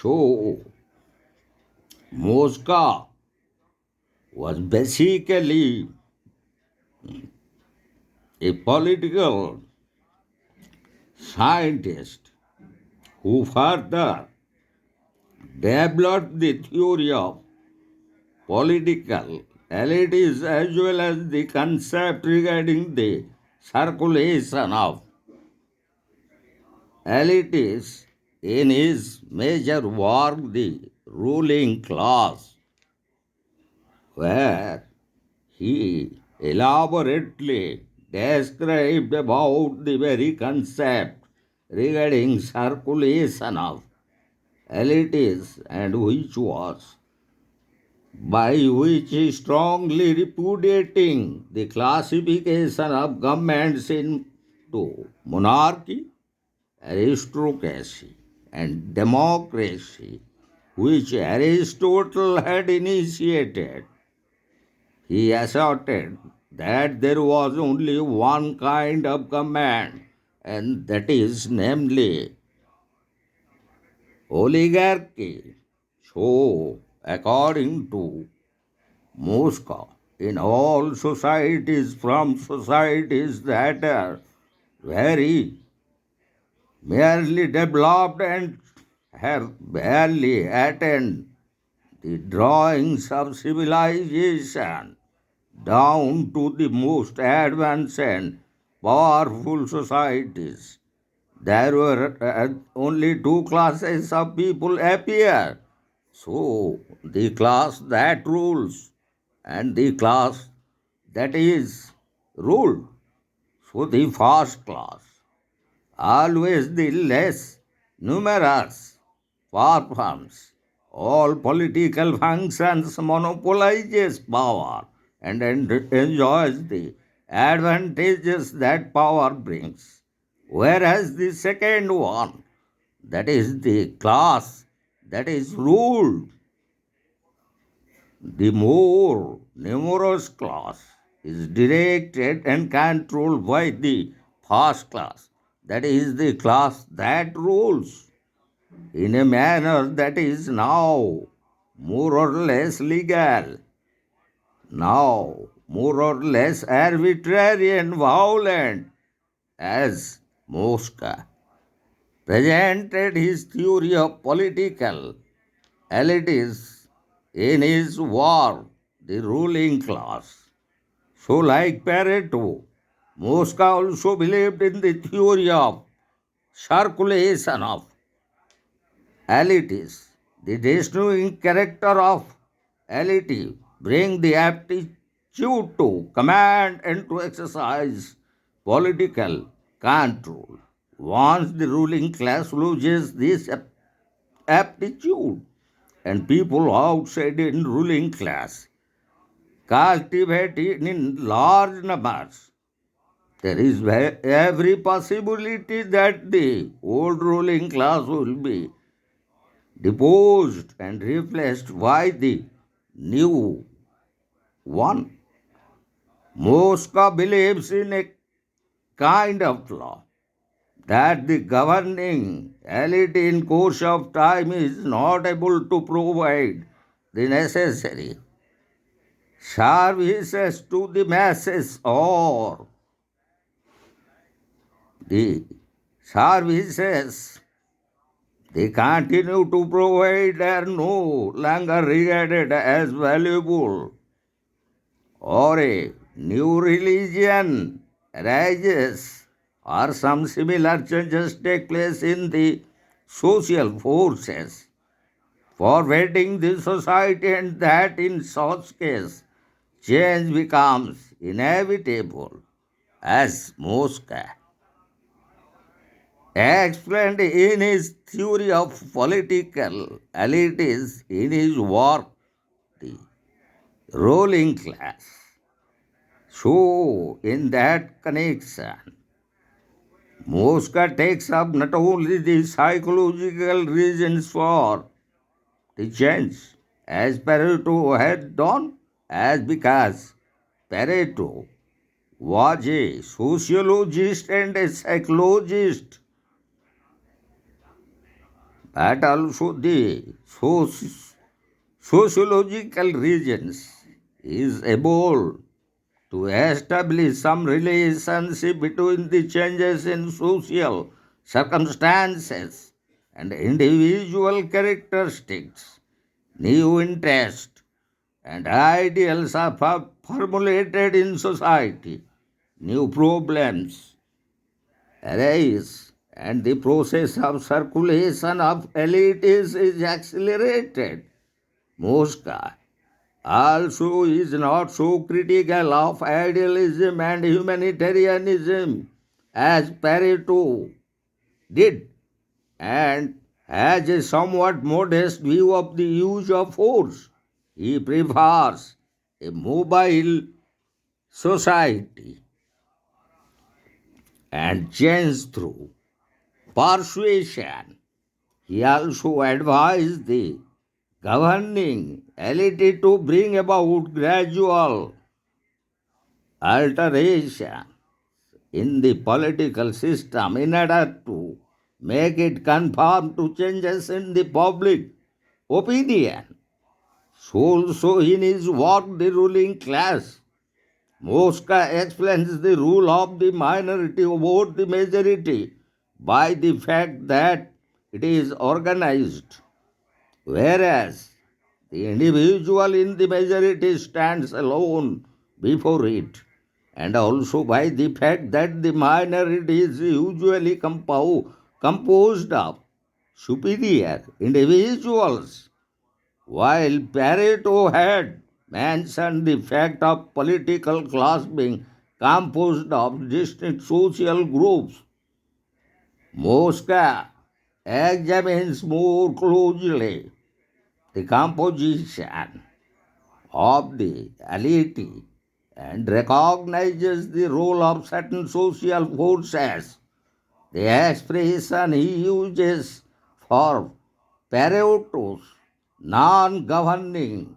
So, Mosca was basically a political scientist who further developed the theory of political elites as well as the concept regarding the circulation of elites in his major work, The Ruling Class, where he elaborately described about the very concept regarding circulation of elites and which was by which he strongly repudiating the classification of governments into monarchy, aristocracy, and democracy, which Aristotle had initiated. He asserted that there was only one kind of government, and that is namely oligarchy. So, according to Mosca, in all societies, from societies that are very merely developed and have barely attained the drawings of civilization, down to the most advanced and powerful societies, there were only two classes of people appear. So, the class that rules and the class that is ruled. So, the first class, always the less numerous, performs all political functions, monopolizes power, and enjoys the advantages that power brings. Whereas the second one, that is the class that is ruled, the more numerous class, is directed and controlled by the first class, that is the class that rules, in a manner that is now more or less legal, now more or less arbitrary and violent, as Mosca presented his theory of political elites in his work, The Ruling Class. So, like Pareto, Mosca also believed in the theory of circulation of elites. The distinguishing character of elite bring the aptitude to command and to exercise political control. Once the ruling class loses this aptitude, and people outside in ruling class cultivate it in large numbers, there is every possibility that the old ruling class will be deposed and replaced by the new one. Mosca believes in a kind of law that the governing elite in course of time is not able to provide the necessary services to the masses, or the services they continue to provide are no longer regarded as valuable, or a new religion arises, or some similar changes take place in the social forces pervading the society, and that in such case change becomes inevitable, as Mosca explained in his theory of political elites in his work, The Ruling Class. So, in that connection, Mosca takes up not only the psychological reasons for the change, as Pareto had done, as because Pareto was a sociologist and a psychologist. but also the sociological reasons is able to establish some relationship between the changes in social circumstances and individual characteristics. New interests and ideals are formulated in society. New problems arise, and the process of circulation of elites is accelerated. Mosca also is not so critical of idealism and humanitarianism as Pareto did, and has a somewhat modest view of the use of force. He prefers a mobile society and change through persuasion. He also advised the governing elite to bring about gradual alteration in the political system in order to make it conform to changes in the public opinion. So in his work, The Ruling Class, Mosca explains the rule of the minority over the majority by the fact that it is organized, whereas the individual in the majority stands alone before it, and also by the fact that the minority is usually composed of superior individuals, while Pareto had mentioned the fact of political class being composed of distinct social groups. Mosca examines more closely the composition of the elite and recognizes the role of certain social forces. The expression he uses for Pareto's non-governing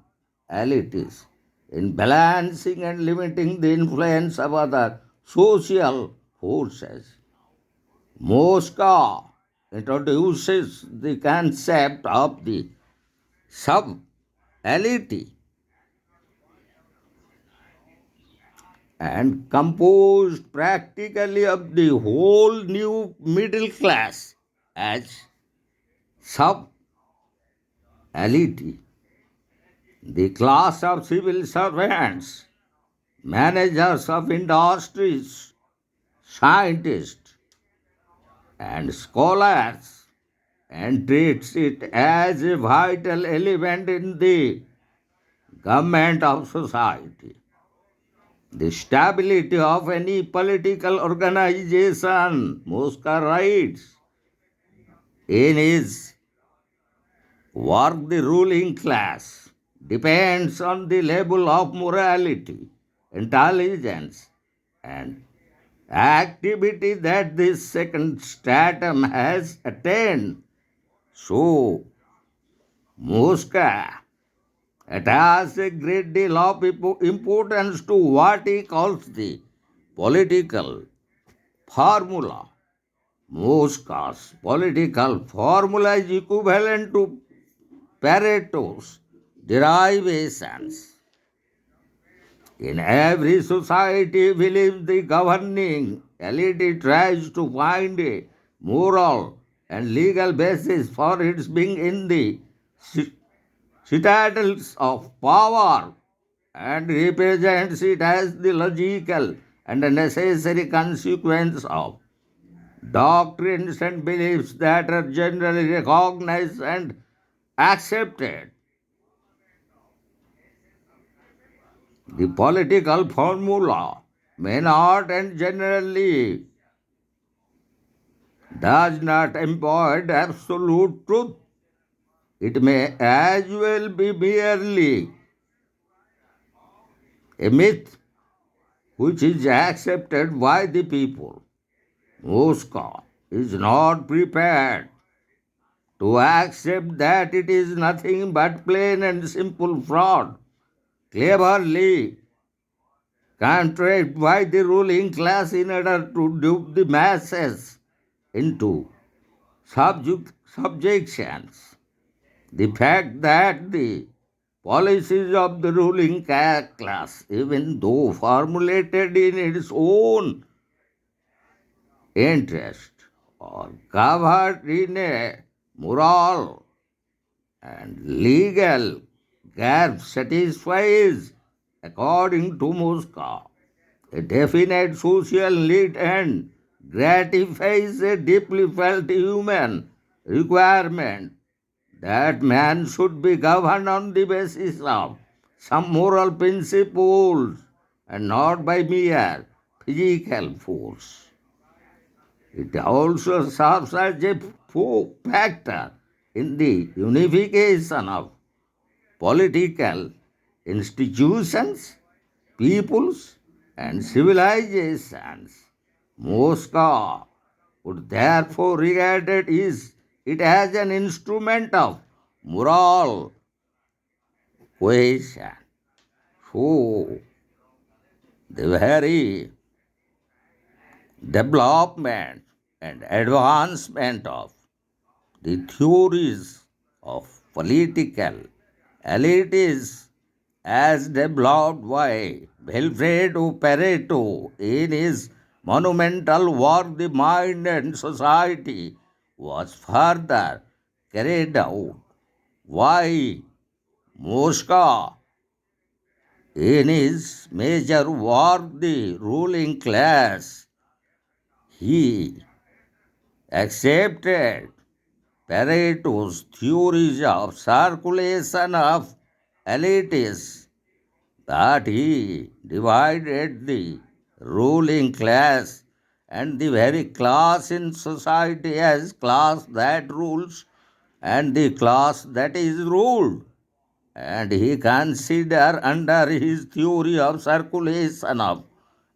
elites in balancing and limiting the influence of other social forces. Mosca introduces the concept of the sub-elite and composed practically of the whole new middle class as sub-elite, the class of civil servants, managers of industries, scientists, and scholars, and treats it as a vital element in the government of society. The stability of any political organization, Mosca writes in his work, The Ruling Class depends on the level of morality, intelligence, and activity that this second stratum has attained. So, Mosca attaches a great deal of importance to what he calls the political formula. Mosca's political formula is equivalent to Pareto's derivations. In every society, believes the governing elite tries to find a moral and legal basis for its being in the citadels of power and represents it as the logical and necessary consequence of doctrines and beliefs that are generally recognized and accepted. The political formula may not and generally does not embody absolute truth. It may as well be merely a myth which is accepted by the people. Mosca is not prepared to accept that it is nothing but plain and simple fraud, cleverly contrived by the ruling class in order to dupe the masses into subjections. The fact that the policies of the ruling class, even though formulated in its own interest, are covered in a moral and legal gap, satisfies, according to Mosca, a definite social need and gratifies a deeply felt human requirement that man should be governed on the basis of some moral principles and not by mere physical force. It also serves as a factor in the unification of political institutions, peoples, and civilizations. Moscow would therefore regard it as an instrument of moral cohesion. So, the very development and advancement of the theories of political elites as developed by Wilfredo Pareto in his monumental work The Mind and Society was further carried out by Mosca in his major work The Ruling Class. He accepted Pareto's theories of circulation of elites, that he divided the ruling class and the very class in society as class that rules and the class that is ruled. And he considered under his theory of circulation of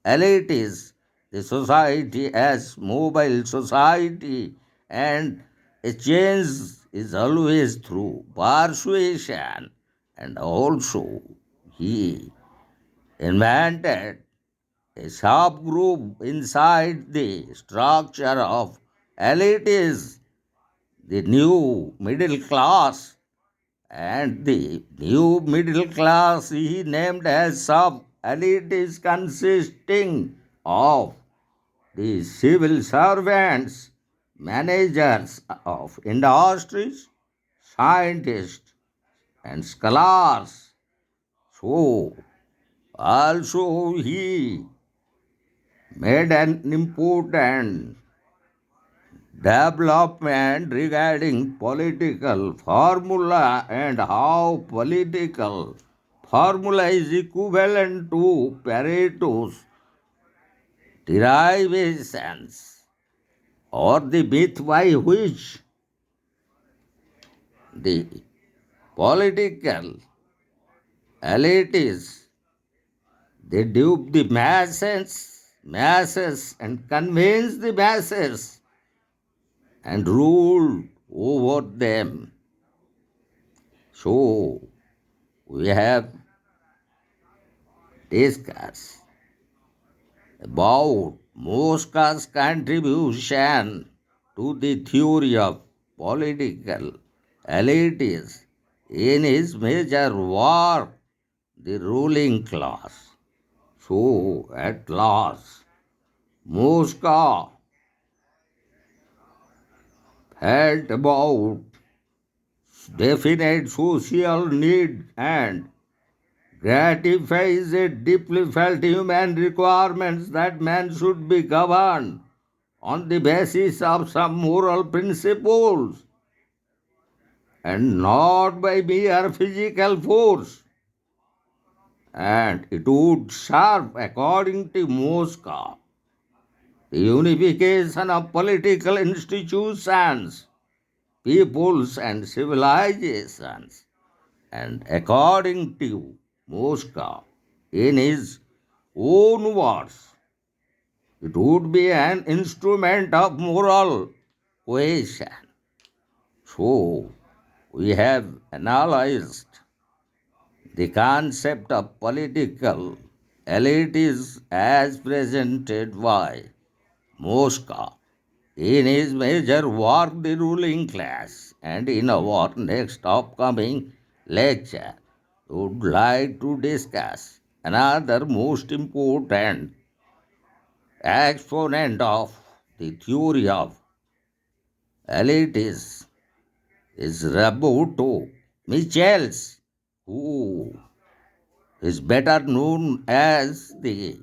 elites the society as mobile society, and a change is always through persuasion. And also he invented a subgroup inside the structure of elites, the new middle class, and the new middle class he named as sub elite is consisting of the civil servants, managers of industries, scientists, and scholars. So, also he made an important development regarding political formula and how political formula is equivalent to Pareto's derivations or the myth by which the political elites they dupe the masses and convince the masses and rule over them. So we have discussed about Mosca's contribution to the theory of political elites in his major work, The Ruling Class. So, at last, Mosca felt about definite social need and gratifies a deeply felt human requirements that man should be governed on the basis of some moral principles and not by mere physical force. And it would serve, according to Mosca, the unification of political institutions, peoples, and civilizations. And according to Mosca, in his own words, it would be an instrument of moral cohesion. So, we have analyzed the concept of political elites as presented by Mosca in his major work, the ruling class. And in our next upcoming lecture, we would like to discuss another most important exponent of the theory of elitism is Roberto Michels, who is better known as the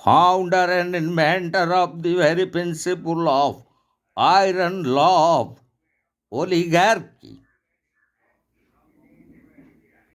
founder and inventor of the very principle of iron law of oligarchy.